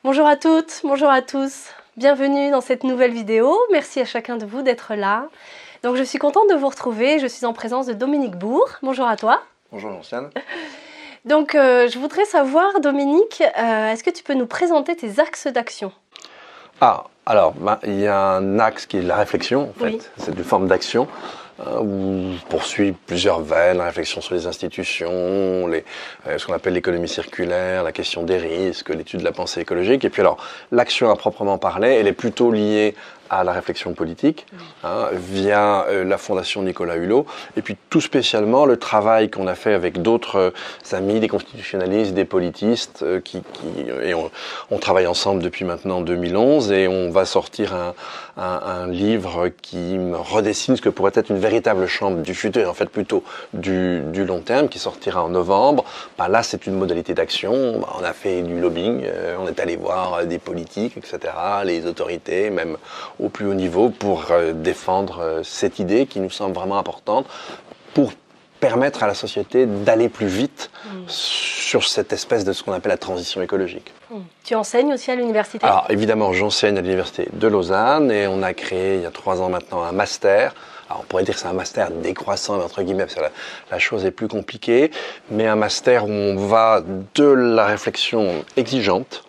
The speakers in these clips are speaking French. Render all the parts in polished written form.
Bonjour à toutes, bonjour à tous. Bienvenue dans cette nouvelle vidéo. Merci à chacun de vous d'être là. Donc je suis contente de vous retrouver. Je suis en présence de Dominique Bourg. Bonjour à toi. Bonjour Lanciane. Donc je voudrais savoir, Dominique, est-ce que tu peux nous présenter tes axes d'action? Alors, il y a un axe qui est la réflexion, en fait. Oui. C'est une forme d'action où on poursuit plusieurs veines, la réflexion sur les institutions, ce qu'on appelle l'économie circulaire, la question des risques, l'étude de la pensée écologique. Et puis alors, l'action à proprement parler, elle est plutôt liée à la réflexion politique, via la Fondation Nicolas Hulot, et puis tout spécialement le travail qu'on a fait avec d'autres amis, des constitutionnalistes, des politistes, on travaille ensemble depuis maintenant 2011, et on va sortir un livre qui redessine ce que pourrait être une véritable chambre du futur, et en fait plutôt du long terme, qui sortira en novembre. Là, c'est une modalité d'action. On a fait du lobbying, on est allé voir des politiques, etc., les autorités, même au plus haut niveau, pour défendre cette idée qui nous semble vraiment importante pour permettre à la société d'aller plus vite sur cette espèce de ce qu'on appelle la transition écologique. Tu enseignes aussi à l'université? Alors évidemment, j'enseigne à l'université de Lausanne, et on a créé il y a 3 ans maintenant un master. Alors on pourrait dire que c'est un master décroissant, mais entre guillemets, parce que la chose est plus compliquée, mais un master où on va de la réflexion exigeante,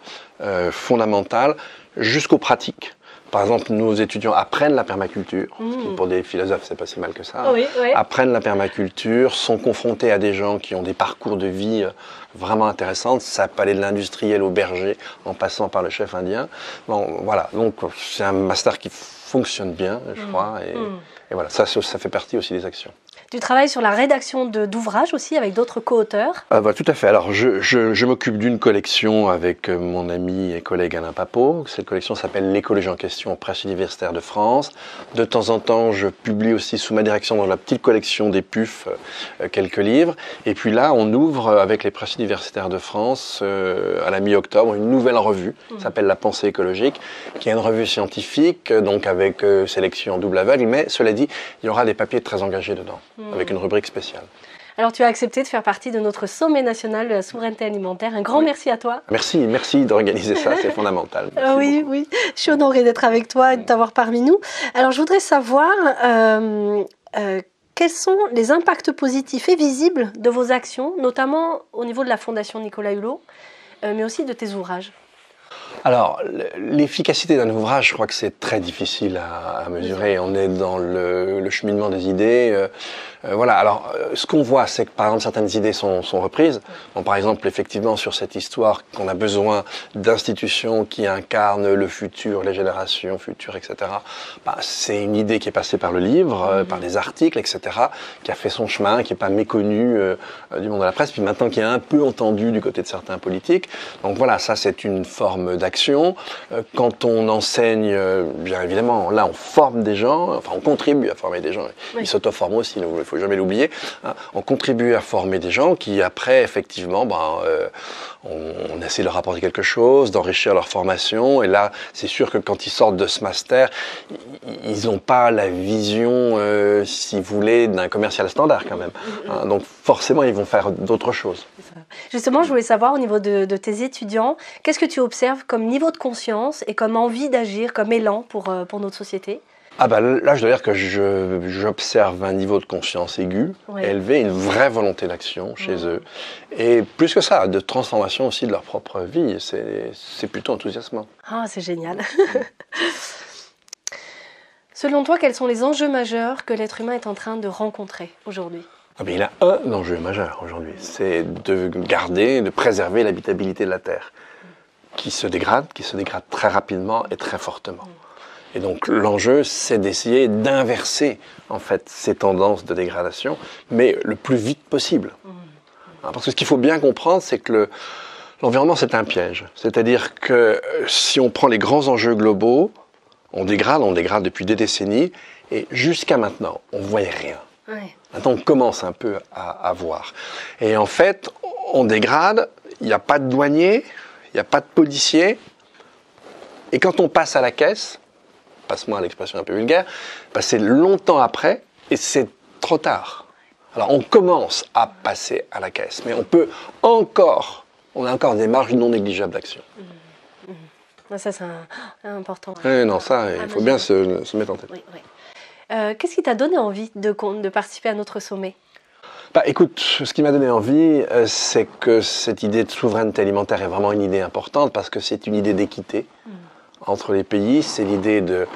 fondamentale, jusqu'aux pratiques. Par exemple, nos étudiants apprennent la permaculture, ce qui pour des philosophes, c'est pas si mal que ça. Oui, oui. Apprennent la permaculture, sont confrontés à des gens qui ont des parcours de vie vraiment intéressants. Ça peut aller de l'industriel au berger, en passant par le chef indien. Bon, voilà, donc c'est un master qui fonctionne bien, je crois, et voilà, ça fait partie aussi des actions. Tu travailles sur la rédaction d'ouvrages aussi avec d'autres co-auteurs? Tout à fait. Alors, je m'occupe d'une collection avec mon ami et collègue Alain Papot. Cette collection s'appelle L'écologie en question aux presses universitaires de France. De temps en temps, je publie aussi sous ma direction dans la petite collection des PUF quelques livres. Et puis là, on ouvre avec les presses universitaires de France à la mi-octobre une nouvelle revue qui s'appelle La pensée écologique, qui est une revue scientifique, donc avec sélection double aveugle. Mais cela dit, il y aura des papiers très engagés dedans, avec une rubrique spéciale. Alors tu as accepté de faire partie de notre sommet national de la souveraineté alimentaire. Un grand merci à toi. Merci d'organiser ça, c'est fondamental. Oui, beaucoup. Oui, je suis honorée d'être avec toi et de t'avoir parmi nous. Alors je voudrais savoir quels sont les impacts positifs et visibles de vos actions, notamment au niveau de la Fondation Nicolas Hulot, mais aussi de tes ouvrages. Alors, l'efficacité d'un ouvrage, je crois que c'est très difficile à mesurer. On est dans le cheminement des idées. Voilà. Alors, ce qu'on voit, c'est que par exemple certaines idées sont reprises. Bon, par exemple, effectivement, sur cette histoire qu'on a besoin d'institutions qui incarnent le futur, les générations futures, etc. C'est une idée qui est passée par le livre, par des articles, etc., qui a fait son chemin, qui n'est pas méconnue du monde de la presse, puis maintenant qui est un peu entendue du côté de certains politiques. Donc voilà, ça c'est une forme d'action. Quand on enseigne, bien évidemment, là on forme des gens, enfin on contribue à former des gens. Oui. Ils s'auto-forment aussi, il ne faut jamais l'oublier. On contribue à former des gens qui après, effectivement, on essaie de leur apporter quelque chose, d'enrichir leur formation. Et là, c'est sûr que quand ils sortent de ce master, ils n'ont pas la vision, si vous voulez, d'un commercial standard quand même. Donc forcément, ils vont faire d'autres choses. Justement, je voulais savoir au niveau de tes étudiants, qu'est-ce que tu observes comme niveau de conscience et comme envie d'agir, comme élan pour notre société? Là, je dois dire que j'observe un niveau de conscience aigu, élevé, une vraie volonté d'action chez eux. Et plus que ça, de transformation aussi de leur propre vie. C'est plutôt enthousiasmant. Ah, c'est génial. Selon toi, quels sont les enjeux majeurs que l'être humain est en train de rencontrer aujourd'hui? Il a un enjeu majeur aujourd'hui, c'est de garder, de préserver l'habitabilité de la Terre, qui se dégrade très rapidement et très fortement. Et donc l'enjeu, c'est d'essayer d'inverser en fait ces tendances de dégradation, mais le plus vite possible. Parce que ce qu'il faut bien comprendre, c'est que l'environnement, c'est un piège. C'est-à-dire que si on prend les grands enjeux globaux, on dégrade depuis des décennies, et jusqu'à maintenant, on ne voyait rien. Maintenant, on commence un peu à voir. Et en fait, on dégrade, il n'y a pas de douanier, il n'y a pas de policier, et quand on passe à la caisse, passe-moi l'expression un peu vulgaire, c'est longtemps après et c'est trop tard. Alors on commence à passer à la caisse, mais on a encore des marges non négligeables d'action. Ça, c'est important. Non, ça, il faut bien se mettre en tête. Oui, oui. Qu'est-ce qui t'a donné envie de participer à notre sommet? Bah, écoute, ce qui m'a donné envie, c'est que cette idée de souveraineté alimentaire est vraiment une idée importante parce que c'est une idée d'équité entre les pays. C'est l'idée de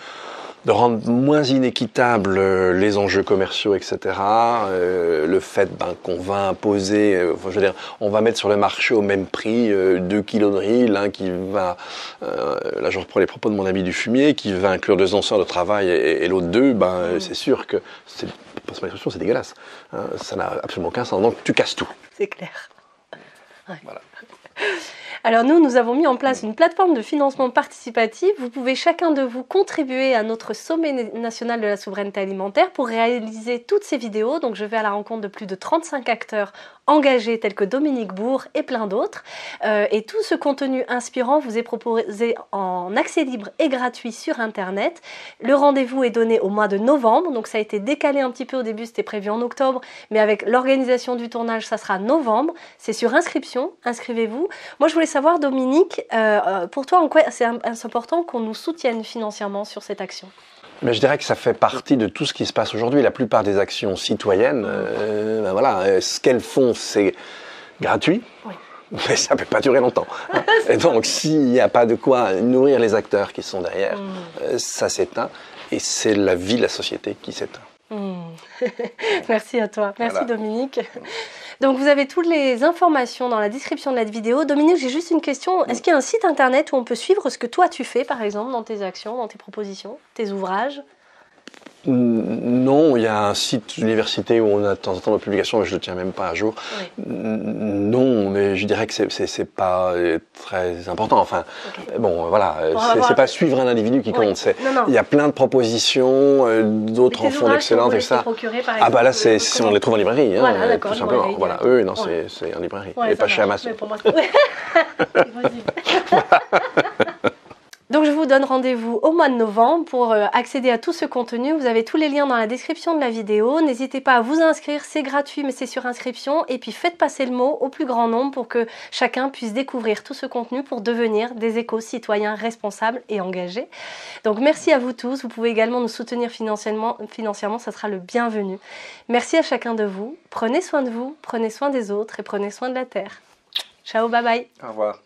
rendre moins inéquitables les enjeux commerciaux, etc. Le fait qu'on va imposer, je veux dire, on va mettre sur le marché au même prix 2 kilos de riz, l'un qui va, là je reprends les propos de mon ami du fumier, qui va inclure 2 heures de travail et l'autre 2, c'est sûr que, c'est dégueulasse. Hein, ça n'a absolument aucun sens. Donc tu casses tout. C'est clair. Ouais. Voilà. Alors nous avons mis en place une plateforme de financement participatif. Vous pouvez chacun de vous contribuer à notre sommet national de la souveraineté alimentaire pour réaliser toutes ces vidéos. Donc je vais à la rencontre de plus de 35 acteurs engagés tels que Dominique Bourg et plein d'autres. Et tout ce contenu inspirant vous est proposé en accès libre et gratuit sur Internet. Le rendez-vous est donné au mois de novembre. Donc ça a été décalé un petit peu au début, c'était prévu en octobre. Mais avec l'organisation du tournage, ça sera novembre. C'est sur inscription. Inscrivez-vous. Moi, je voulais savoir, Dominique, pour toi, en quoi c'est important qu'on nous soutienne financièrement sur cette action? Mais je dirais que ça fait partie de tout ce qui se passe aujourd'hui. La plupart des actions citoyennes, voilà, ce qu'elles font, c'est gratuit, oui. Mais ça ne peut pas durer longtemps. Hein. Et donc, s'il n'y a pas de quoi nourrir les acteurs qui sont derrière, ça s'éteint. Et c'est la vie de la société qui s'éteint. Merci à toi. Merci Dominique. Donc vous avez toutes les informations dans la description de la vidéo. Dominique, j'ai juste une question. Est-ce qu'il y a un site internet où on peut suivre ce que toi tu fais, par exemple, dans tes actions, dans tes propositions, tes ouvrages? Non, il y a un site d'université où on a de temps en temps nos publications, mais je ne le tiens même pas à jour. Oui. Non, mais je dirais que c'est pas très important. Enfin, bon, voilà, c'est pas suivre un individu qui compte. Il y a plein de propositions, d'autres en font d'excellentes et ça. Ah bah là, on les trouve en librairie, hein, voilà, tout simplement. Voilà, eux, non, c'est en librairie, et pas chez Amazon. Donc je vous donne rendez-vous au mois de novembre pour accéder à tout ce contenu. Vous avez tous les liens dans la description de la vidéo. N'hésitez pas à vous inscrire, c'est gratuit mais c'est sur inscription. Et puis faites passer le mot au plus grand nombre pour que chacun puisse découvrir tout ce contenu pour devenir des éco-citoyens responsables et engagés. Donc merci à vous tous. Vous pouvez également nous soutenir financièrement, ça sera le bienvenu. Merci à chacun de vous. Prenez soin de vous, prenez soin des autres et prenez soin de la terre. Ciao, bye bye. Au revoir.